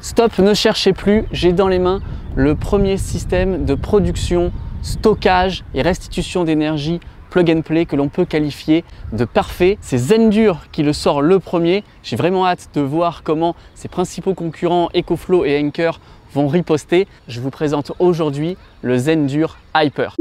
Stop, ne cherchez plus, j'ai dans les mains le premier système de production, stockage et restitution d'énergie plug and play que l'on peut qualifier de parfait. C'est Zendur qui le sort le premier. J'ai vraiment hâte de voir comment ses principaux concurrents EcoFlow et Anker vont riposter. Je vous présente aujourd'hui le Zendur Hyper.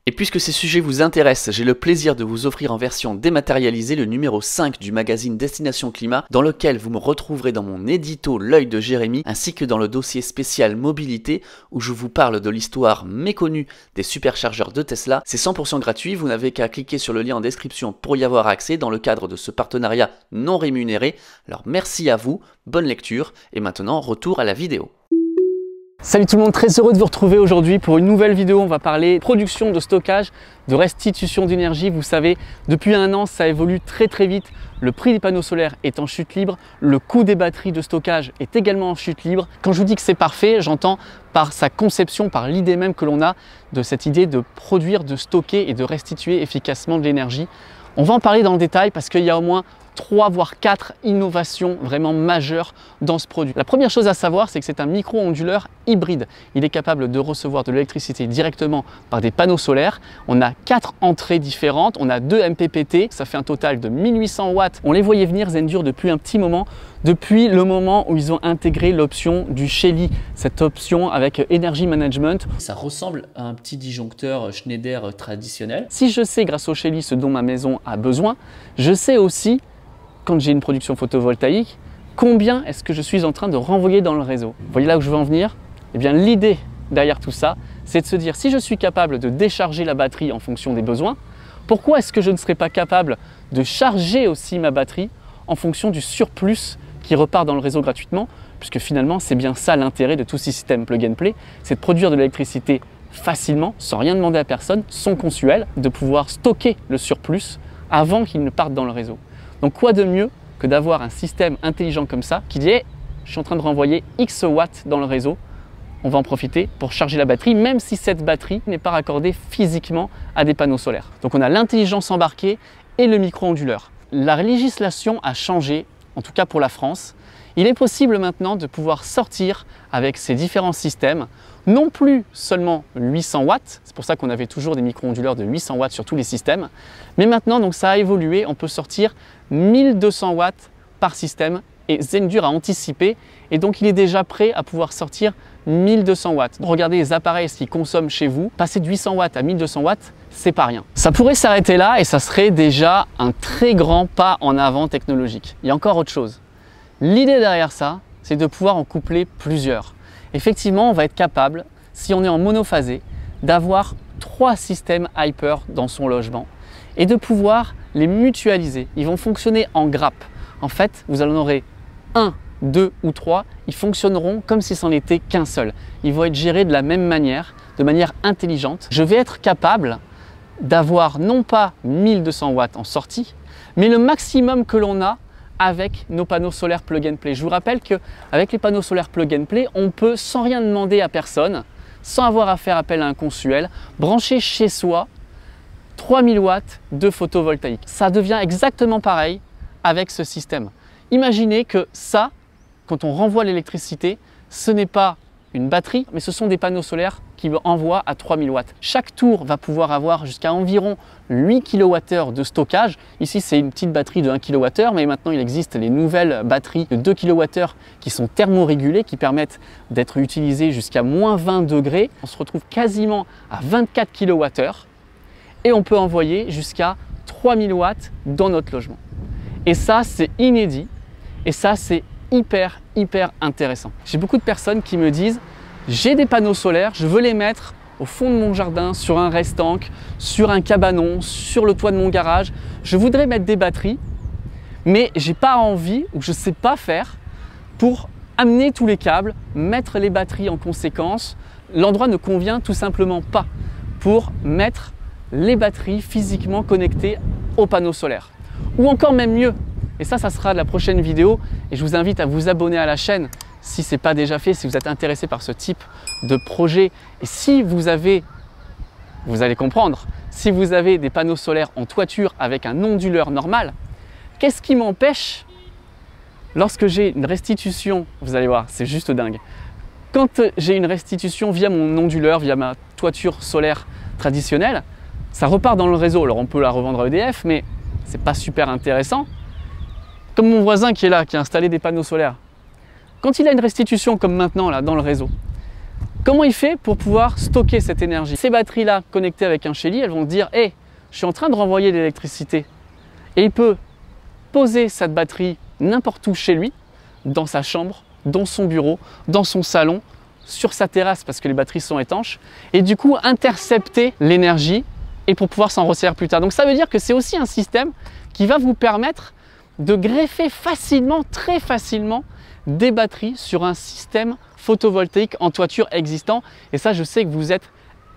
Et puisque ces sujets vous intéressent, j'ai le plaisir de vous offrir en version dématérialisée le numéro 5 du magazine Destination Climat, dans lequel vous me retrouverez dans mon édito L'œil de Jérémy, ainsi que dans le dossier spécial mobilité, où je vous parle de l'histoire méconnue des superchargeurs de Tesla. C'est 100% gratuit, vous n'avez qu'à cliquer sur le lien en description pour y avoir accès dans le cadre de ce partenariat non rémunéré. Alors merci à vous, bonne lecture, et maintenant retour à la vidéo. Salut tout le monde, très heureux de vous retrouver aujourd'hui pour une nouvelle vidéo. On va parler production, de stockage, de restitution d'énergie. Vous savez, depuis un an, ça évolue très vite. Le prix des panneaux solaires est en chute libre. Le coût des batteries de stockage est également en chute libre. Quand je vous dis que c'est parfait, j'entends par sa conception, par l'idée même que l'on a de cette idée de produire, de stocker et de restituer efficacement de l'énergie. On va en parler dans le détail parce qu'il y a au moins 3 voire 4 innovations vraiment majeures dans ce produit. La première chose à savoir, c'est que c'est un micro-onduleur hybride. Il est capable de recevoir de l'électricité directement par des panneaux solaires. On a 4 entrées différentes, on a 2 MPPT, ça fait un total de 1800 watts. On les voyait venir Zendur depuis un petit moment, depuis le moment où ils ont intégré l'option du Shelly, cette option avec Energy Management. Ça ressemble à un petit disjoncteur Schneider traditionnel. Si je sais grâce au Shelly ce dont ma maison a besoin, je sais aussi quand j'ai une production photovoltaïque, combien est-ce que je suis en train de renvoyer dans le réseau. Vous voyez là où je veux en venir? Eh bien l'idée derrière tout ça, c'est de se dire si je suis capable de décharger la batterie en fonction des besoins, pourquoi est-ce que je ne serais pas capable de charger aussi ma batterie en fonction du surplus qui repart dans le réseau gratuitement, puisque finalement c'est bien ça l'intérêt de tout système plug and play, c'est de produire de l'électricité facilement, sans rien demander à personne, son consuel, de pouvoir stocker le surplus avant qu'il ne parte dans le réseau. Donc quoi de mieux que d'avoir un système intelligent comme ça qui dit hey, je suis en train de renvoyer X watts dans le réseau, on va en profiter pour charger la batterie même si cette batterie n'est pas raccordée physiquement à des panneaux solaires. Donc on a l'intelligence embarquée et le micro-onduleur. La législation a changé, en tout cas pour la France. Il est possible maintenant de pouvoir sortir avec ces différents systèmes, non plus seulement 800 watts, c'est pour ça qu'on avait toujours des micro-onduleurs de 800 watts sur tous les systèmes, mais maintenant donc ça a évolué, on peut sortir 1200 watts par système et Zendur a anticipé et donc il est déjà prêt à pouvoir sortir 1200 watts. Regardez les appareils, ce qu'ils consomment chez vous, passer de 800 watts à 1200 watts, c'est pas rien. Ça pourrait s'arrêter là et ça serait déjà un très grand pas en avant technologique. Il y a encore autre chose. L'idée derrière ça, c'est de pouvoir en coupler plusieurs. Effectivement, on va être capable, si on est en monophasé, d'avoir 3 systèmes Hyper dans son logement et de pouvoir les mutualiser. Ils vont fonctionner en grappe. En fait, vous en aurez 1, 2 ou 3, ils fonctionneront comme si c'en était qu'un seul. Ils vont être gérés de la même manière, de manière intelligente. Je vais être capable d'avoir non pas 1200 watts en sortie, mais le maximum que l'on a avec nos panneaux solaires plug and play. Je vous rappelle qu'avec les panneaux solaires plug and play, on peut sans rien demander à personne, sans avoir à faire appel à un consuel, brancher chez soi 3000 watts de photovoltaïque. Ça devient exactement pareil avec ce système. Imaginez que ça, quand on renvoie l'électricité, ce n'est pas une batterie, mais ce sont des panneaux solaires qui envoient à 3000 watts. Chaque tour va pouvoir avoir jusqu'à environ 8 kWh de stockage. Ici, c'est une petite batterie de 1 kWh, mais maintenant, il existe les nouvelles batteries de 2 kWh qui sont thermorégulées, qui permettent d'être utilisées jusqu'à moins 20 degrés. On se retrouve quasiment à 24 kWh et on peut envoyer jusqu'à 3000 watts dans notre logement. Et ça, c'est inédit et ça, c'est hyper intéressant. J'ai beaucoup de personnes qui me disent j'ai des panneaux solaires, je veux les mettre au fond de mon jardin, sur un rest-tank, sur un cabanon, sur le toit de mon garage. Je voudrais mettre des batteries, mais j'ai pas envie ou je sais pas faire pour amener tous les câbles, mettre les batteries en conséquence. L'endroit ne convient tout simplement pas pour mettre les batteries physiquement connectées aux panneaux solaires. Ou encore même mieux, et ça sera la prochaine vidéo et je vous invite à vous abonner à la chaîne si ce n'est pas déjà fait, si vous êtes intéressé par ce type de projet. Et si vous allez comprendre, si vous avez des panneaux solaires en toiture avec un onduleur normal, qu'est-ce qui m'empêche lorsque j'ai une restitution, vous allez voir, c'est juste dingue. Quand j'ai une restitution via mon onduleur, via ma toiture solaire traditionnelle, ça repart dans le réseau. Alors on peut la revendre à EDF, mais c'est pas super intéressant. Comme mon voisin qui est là, qui a installé des panneaux solaires. Quand il a une restitution comme maintenant là dans le réseau, comment il fait pour pouvoir stocker cette énergie? Ces batteries-là connectées avec un Shelly, elles vont dire « Hey, je suis en train de renvoyer de l'électricité ». Et il peut poser cette batterie n'importe où chez lui, dans sa chambre, dans son bureau, dans son salon, sur sa terrasse parce que les batteries sont étanches, et du coup intercepter l'énergie et pour pouvoir s'en resservir plus tard. Donc ça veut dire que c'est aussi un système qui va vous permettre de greffer facilement, très facilement, des batteries sur un système photovoltaïque en toiture existant. Et ça, je sais que vous êtes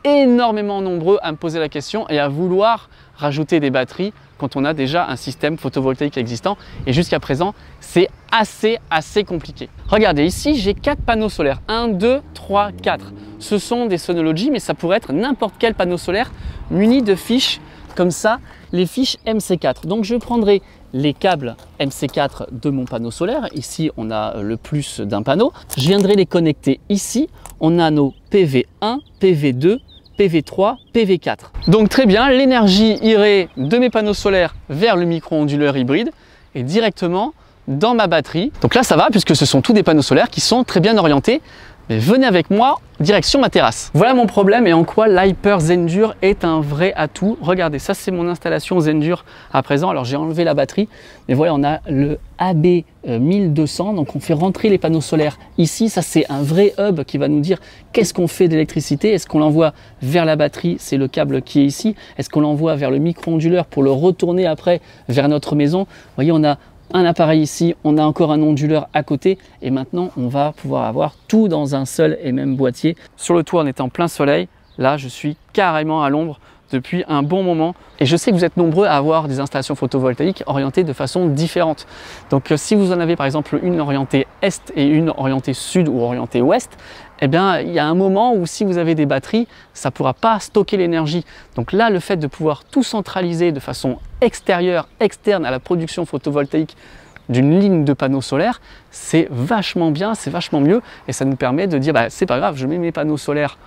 énormément nombreux à me poser la question et à vouloir rajouter des batteries quand on a déjà un système photovoltaïque existant. Et jusqu'à présent, c'est assez compliqué. Regardez, ici, j'ai 4 panneaux solaires. 1, 2, 3, 4. Ce sont des Synology, mais ça pourrait être n'importe quel panneau solaire muni de fiches comme ça, les fiches MC4. Donc, je prendrai les câbles MC4 de mon panneau solaire. Ici, on a le plus d'un panneau. Je viendrai les connecter ici. On a nos PV1, PV2, PV3, PV4. Donc très bien, l'énergie irait de mes panneaux solaires vers le micro-onduleur hybride et directement dans ma batterie. Donc là, ça va puisque ce sont tous des panneaux solaires qui sont très bien orientés. Mais venez avec moi, direction ma terrasse. Voilà mon problème et en quoi l'Hyper Zendur est un vrai atout. Regardez, ça c'est mon installation Zendur à présent. Alors j'ai enlevé la batterie, mais voilà, on a le AB1200. Donc on fait rentrer les panneaux solaires ici. Ça c'est un vrai hub qui va nous dire qu'est-ce qu'on fait d'électricité. Est-ce qu'on l'envoie vers la batterie? C'est le câble qui est ici. Est-ce qu'on l'envoie vers le micro-onduleur pour le retourner après vers notre maison? Vous voyez, on a un appareil ici, on a encore un onduleur à côté et maintenant on va pouvoir avoir tout dans un seul et même boîtier. Sur le toit, on est en plein soleil. Là, je suis carrément à l'ombre depuis un bon moment et je sais que vous êtes nombreux à avoir des installations photovoltaïques orientées de façon différente. Donc si vous en avez par exemple une orientée est et une orientée sud ou orientée ouest, eh bien, il y a un moment où si vous avez des batteries, ça ne pourra pas stocker l'énergie. Donc là, le fait de pouvoir tout centraliser de façon extérieure, externe à la production photovoltaïque d'une ligne de panneaux solaires, c'est vachement bien, c'est vachement mieux et ça nous permet de dire, bah, c'est pas grave, je mets mes panneaux solaires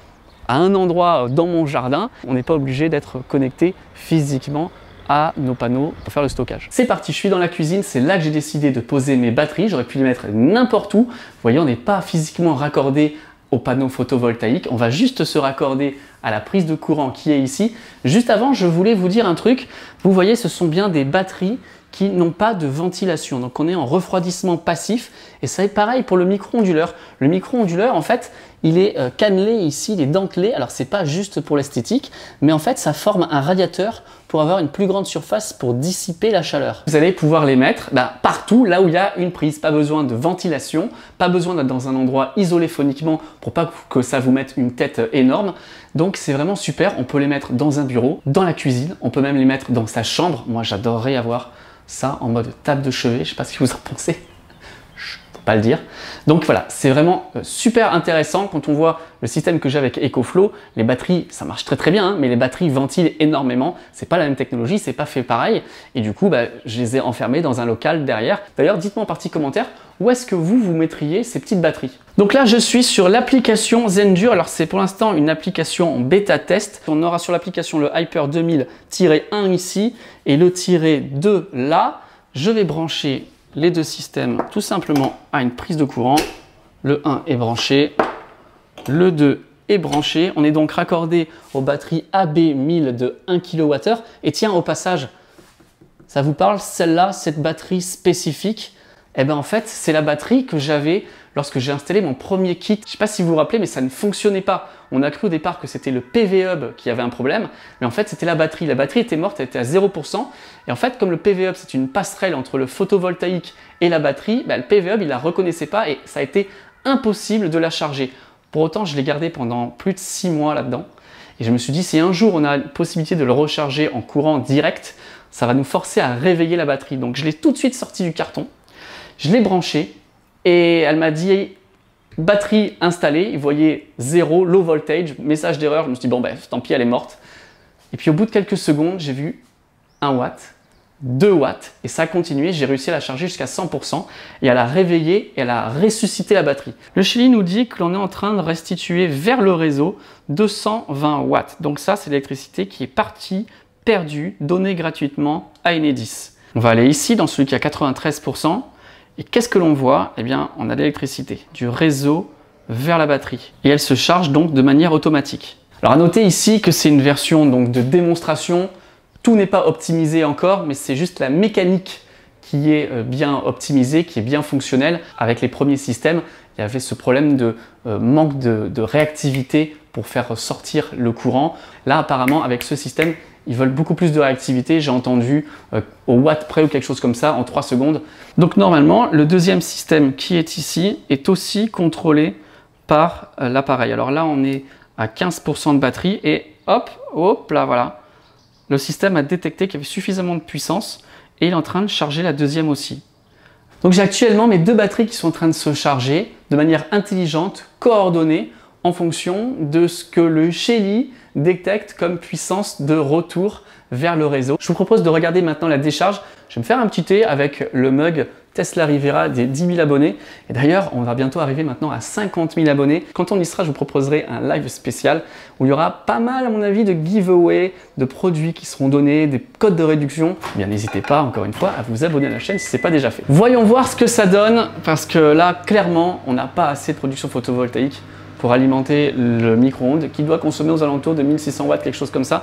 à un endroit dans mon jardin, on n'est pas obligé d'être connecté physiquement à nos panneaux pour faire le stockage. C'est parti, je suis dans la cuisine, c'est là que j'ai décidé de poser mes batteries, j'aurais pu les mettre n'importe où. Vous voyez, on n'est pas physiquement raccordé au panneau photovoltaïque, on va juste se raccorder à la prise de courant qui est ici. Juste avant, je voulais vous dire un truc, vous voyez, ce sont bien des batteries qui n'ont pas de ventilation, donc on est en refroidissement passif et c'est pareil pour le micro-onduleur. Le micro-onduleur, en fait, il est cannelé ici, il est dentelé, alors c'est pas juste pour l'esthétique, mais en fait ça forme un radiateur pour avoir une plus grande surface pour dissiper la chaleur. Vous allez pouvoir les mettre partout là où il y a une prise, pas besoin de ventilation, pas besoin d'être dans un endroit isolé phoniquement pour pas que ça vous mette une tête énorme. Donc c'est vraiment super, on peut les mettre dans un bureau, dans la cuisine, on peut même les mettre dans sa chambre. Moi j'adorerais avoir ça en mode table de chevet, je sais pas ce que vous en pensez. Pas le dire. Donc voilà, c'est vraiment super intéressant quand on voit le système que j'ai avec EcoFlow. Les batteries, ça marche très bien, hein, mais les batteries ventilent énormément. C'est pas la même technologie, c'est pas fait pareil. Et du coup, je les ai enfermées dans un local derrière. D'ailleurs, dites-moi en partie commentaire, où est-ce que vous mettriez ces petites batteries? Donc là, je suis sur l'application Zendur. Alors c'est pour l'instant une application en bêta test. On aura sur l'application le Hyper 2000-1 ici et le -2 là. Je vais brancher les deux systèmes tout simplement à une prise de courant. Le 1 est branché, le 2 est branché. On est donc raccordé aux batteries AB1000 de 1 kWh. Et tiens, au passage, ça vous parle, celle-là, cette batterie spécifique? Eh bien en fait, c'est la batterie que j'avais lorsque j'ai installé mon premier kit. Je ne sais pas si vous vous rappelez, mais ça ne fonctionnait pas. On a cru au départ que c'était le PV Hub qui avait un problème, mais en fait c'était la batterie. La batterie était morte, elle était à 0%. Et en fait, comme le PV Hub c'est une passerelle entre le photovoltaïque et la batterie, le PV Hub il la reconnaissait pas et ça a été impossible de la charger. Pour autant, je l'ai gardé pendant plus de 6 mois là-dedans. Et je me suis dit, si un jour on a la possibilité de le recharger en courant direct, ça va nous forcer à réveiller la batterie. Donc je l'ai tout de suite sorti du carton, je l'ai branché et elle m'a dit batterie installée, vous voyez 0, low voltage, message d'erreur. Je me suis dit bon tant pis, elle est morte. Et puis au bout de quelques secondes, j'ai vu 1 watt, 2 watts et ça a continué, j'ai réussi à la charger jusqu'à 100% et à la réveiller et à la ressusciter la batterie. Le Shelly nous dit que l'on est en train de restituer vers le réseau 220 watts. Donc ça, c'est l'électricité qui est partie, perdue, donnée gratuitement à Enedis. On va aller ici dans celui qui a 93% et qu'est-ce que l'on voit? Eh bien, on a de l'électricité du réseau vers la batterie et elle se charge donc de manière automatique. Alors à noter ici que c'est une version donc de démonstration. Tout n'est pas optimisé encore, mais c'est juste la mécanique qui est bien optimisée, qui est bien fonctionnelle. Avec les premiers systèmes, il y avait ce problème de manque de réactivité pour faire sortir le courant. Là, apparemment, avec ce système, ils veulent beaucoup plus de réactivité. J'ai entendu au watt près ou quelque chose comme ça en 3 secondes. Donc normalement, le deuxième système qui est ici est aussi contrôlé par l'appareil. Alors là, on est à 15% de batterie et hop, hop, là, voilà. Le système a détecté qu'il y avait suffisamment de puissance et il est en train de charger la deuxième aussi. Donc j'ai actuellement mes 2 batteries qui sont en train de se charger de manière intelligente, coordonnée, en fonction de ce que le Shelly détecte comme puissance de retour vers le réseau. Je vous propose de regarder maintenant la décharge. Je vais me faire un petit thé avec le mug Tesla Rivera des 10 000 abonnés. Et d'ailleurs, on va bientôt arriver maintenant à 50 000 abonnés. Quand on y sera, je vous proposerai un live spécial où il y aura pas mal, à mon avis, de giveaway, de produits qui seront donnés, des codes de réduction. Eh bien, n'hésitez pas, encore une fois, à vous abonner à la chaîne si ce n'est pas déjà fait. Voyons voir ce que ça donne, parce que là, clairement, on n'a pas assez de production photovoltaïque pour alimenter le micro-ondes qui doit consommer aux alentours de 1600 watts, quelque chose comme ça.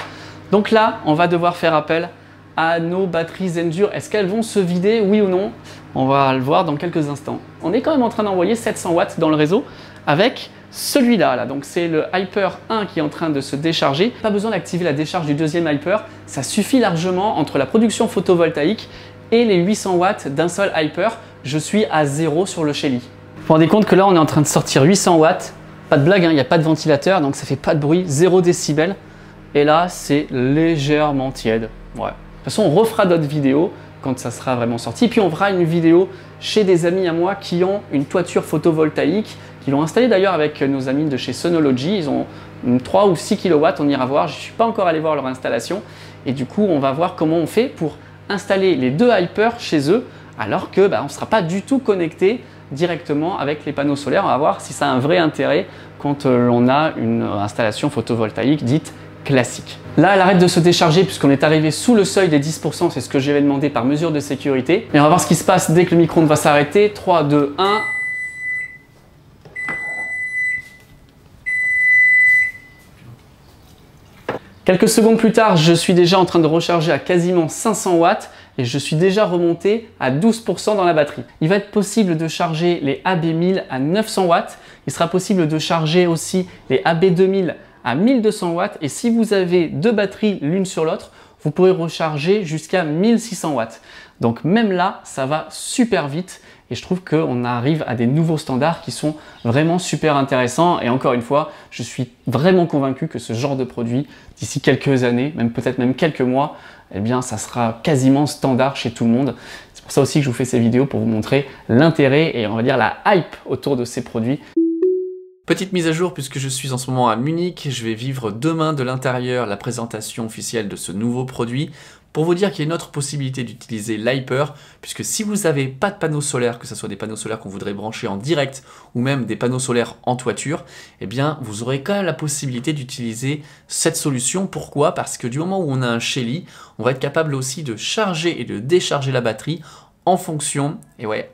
Donc là, on va devoir faire appel à nos batteries Zendure. Est-ce qu'elles vont se vider, oui ou non? On va le voir dans quelques instants. On est quand même en train d'envoyer 700 watts dans le réseau avec celui-là. Là. Donc c'est le Hyper 1 qui est en train de se décharger. Pas besoin d'activer la décharge du deuxième Hyper. Ça suffit largement entre la production photovoltaïque et les 800 watts d'un seul Hyper. Je suis à 0 sur le Shelly. Vous vous rendez compte que là, on est en train de sortir 800 watts. Pas de blague, il n'y a pas de ventilateur, donc ça fait pas de bruit, 0 décibels. Et là, c'est légèrement tiède. Ouais. De toute façon, on refera d'autres vidéos quand ça sera vraiment sorti. Puis on fera une vidéo chez des amis à moi qui ont une toiture photovoltaïque, qui l'ont installée d'ailleurs avec nos amis de chez Sonology. Ils ont 3 ou 6 kW, on ira voir. Je ne suis pas encore allé voir leur installation. Et du coup, on va voir comment on fait pour installer les 2 Hyper chez eux, alors que on ne sera pas du tout connecté directement avec les panneaux solaires. On va voir si ça a un vrai intérêt quand on a une installation photovoltaïque dite classique. Là, elle arrête de se décharger puisqu'on est arrivé sous le seuil des 10%, c'est ce que j'avais demandé par mesure de sécurité. Et on va voir ce qui se passe dès que le micro-ondes va s'arrêter. 3, 2, 1. Quelques secondes plus tard, je suis déjà en train de recharger à quasiment 500 watts et je suis déjà remonté à 12% dans la batterie. Il va être possible de charger les AB1000 à 900 watts. Il sera possible de charger aussi les AB2000 à 1200 watts et si vous avez 2 batteries l'une sur l'autre, vous pourrez recharger jusqu'à 1600 watts. Donc même là, ça va super vite et je trouve qu'on arrive à des nouveaux standards qui sont vraiment super intéressants et encore une fois, je suis vraiment convaincu que ce genre de produit, d'ici quelques années, même peut-être même quelques mois, eh bien ça sera quasiment standard chez tout le monde. C'est pour ça aussi que je vous fais ces vidéos pour vous montrer l'intérêt et on va dire la hype autour de ces produits. Petite mise à jour, puisque je suis en ce moment à Munich, je vais vivre demain de l'intérieur la présentation officielle de ce nouveau produit pour vous dire qu'il y a une autre possibilité d'utiliser l'Hyper, puisque si vous n'avez pas de panneaux solaires, que ce soit des panneaux solaires qu'on voudrait brancher en direct ou même des panneaux solaires en toiture, eh bien vous aurez quand même la possibilité d'utiliser cette solution. Pourquoi? Parce que du moment où on a un Shelly, on va être capable aussi de charger et de décharger la batterie en fonction,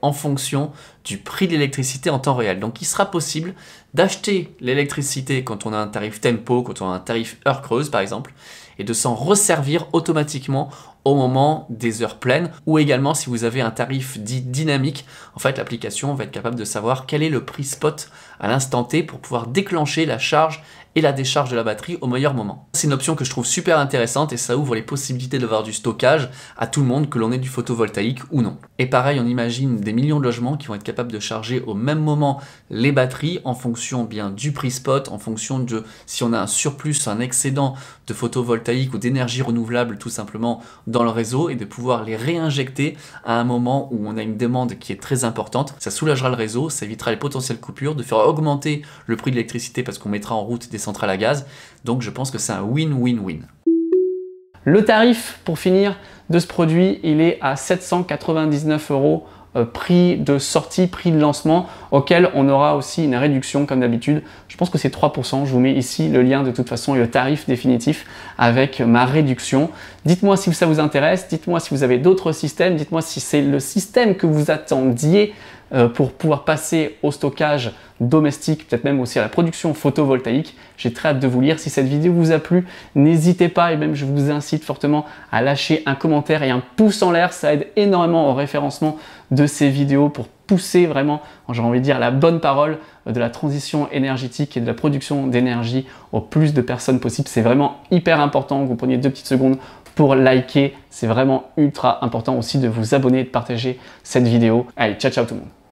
en fonction du prix de l'électricité en temps réel. Donc il sera possible d'acheter l'électricité quand on a un tarif tempo, quand on a un tarif heure creuse par exemple, et de s'en resservir automatiquement au moment des heures pleines, ou également si vous avez un tarif dit dynamique, en fait l'application va être capable de savoir quel est le prix spot à l'instant T pour pouvoir déclencher la charge et la décharge de la batterie au meilleur moment. C'est une option que je trouve super intéressante et ça ouvre les possibilités d'avoir du stockage à tout le monde, que l'on ait du photovoltaïque ou non. Et pareil, on imagine des millions de logements qui vont être capables de charger au même moment les batteries en fonction bien du prix spot, en fonction de si on a un surplus, un excédent de photovoltaïque ou d'énergie renouvelable tout simplement dans le réseau et de pouvoir les réinjecter à un moment où on a une demande qui est très importante. Ça soulagera le réseau, ça évitera les potentielles coupures, de faire augmenter le prix de l'électricité parce qu'on mettra en route des centrales à gaz. Donc je pense que c'est un win-win-win. Le tarif, pour finir, de ce produit, il est à 799 € prix de sortie, prix de lancement, auquel on aura aussi une réduction comme d'habitude. Je pense que c'est 3%. Je vous mets ici le lien de toute façon et le tarif définitif avec ma réduction. Dites-moi si ça vous intéresse, dites-moi si vous avez d'autres systèmes, dites-moi si c'est le système que vous attendiez pour pouvoir passer au stockage domestique, peut-être même aussi à la production photovoltaïque. J'ai très hâte de vous lire. Si cette vidéo vous a plu, n'hésitez pas et même je vous incite fortement à lâcher un commentaire et un pouce en l'air. Ça aide énormément au référencement de ces vidéos pour pousser vraiment, j'ai envie de dire, la bonne parole de la transition énergétique et de la production d'énergie au plus de personnes possible. C'est vraiment hyper important que vous preniez 2 petites secondes pour liker. C'est vraiment ultra important aussi de vous abonner et de partager cette vidéo. Allez, ciao ciao tout le monde.